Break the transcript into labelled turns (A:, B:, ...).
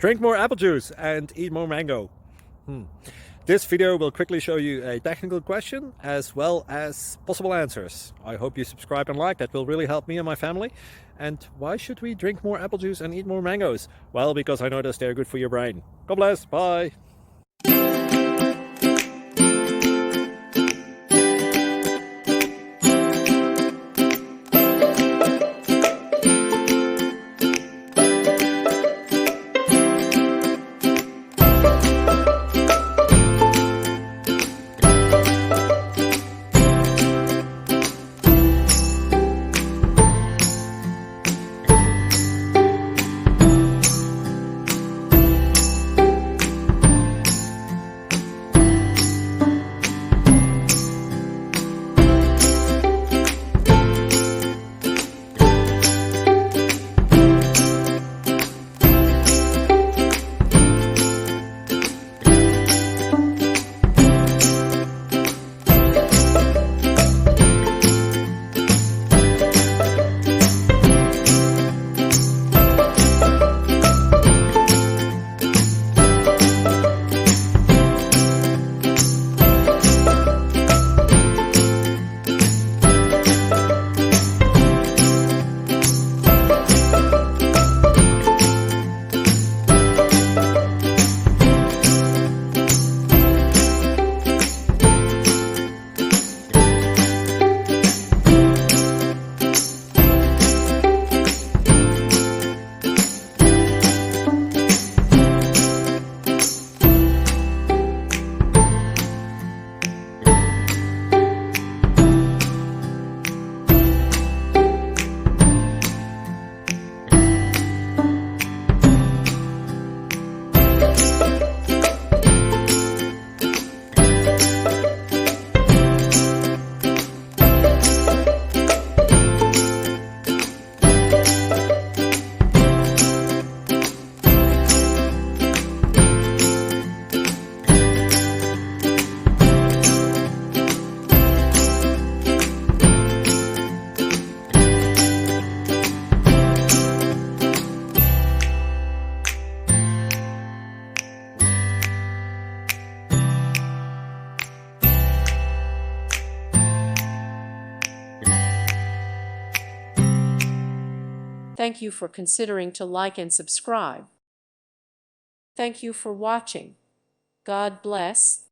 A: Drink more apple juice and eat more mango. This video will quickly show you a technical question as well as possible answers. I hope you subscribe and like, that will really help me and my family. And why should we drink more apple juice and eat more mangoes? Well, because I noticed they're good for your brain. God bless, bye.
B: Thank you for considering to like and subscribe. Thank you for watching. God bless.